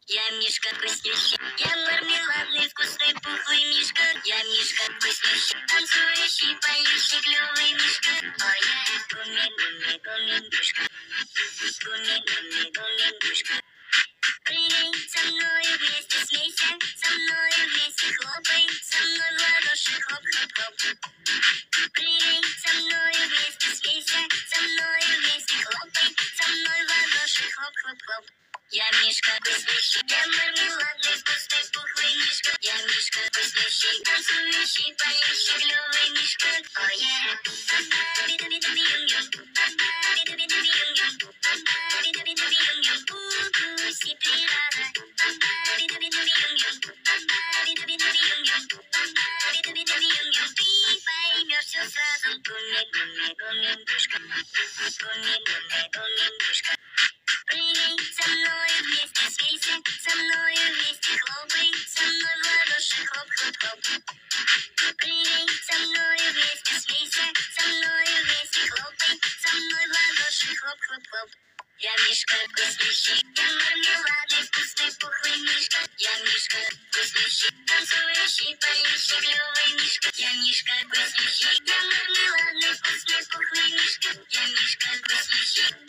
Я Мишка вкуснющий, я мармеладный, вкусный, пухлый Мишка. Я Мишка вкуснющий, танцующий, поющий, клёвый Мишка. Ой, я гуми-гуми-гуми-мишка, гуми-гуми-гуми-мишка. Прыгай со мною вместе, смейся, со мною вместе хлопай, со мной в ладоши хлоп-хлоп-хлоп. Прыгай со мною вместе, смейся, со мною вместе хлопай, со мной в ладоши хлоп-хлоп-хлоп. Я Мишка вкуснющий, я мармеладный, вкусный, пухлый Мишка. Я Мишка вкуснющий, танцующий, поющий, клёвый Мишка. О, я биду-биду-биум-юм, биду-биду-биум-юм, биду-биду-биум-юм. Пусть и прирада, биду-биду-биум-юм, биду-биду-биум-юм, биду-биду-биум-юм. Ты поймешь всё сразу. Гуми-гуми-гуми-мишка, гуми-гуми-гуми-мишка. Прыгай со мною вместе, смейся, со мною вместе хлопай, со мной в ладоши хлоп-хлоп-хлоп. Прыгай со мною вместе, смейся, со мною вместе хлопай, со мной в ладоши хлоп-хлоп-хлоп. Я Мишка вкуснющий, я мармеладный, вкусный, пухлый Мишка. Я Мишка вкуснющий, танцующий, поющий, клёвый Мишка. Я Мишка вкуснющий, я мармеладный, вкусный, пухлый Мишка. Я Мишка вкуснющий.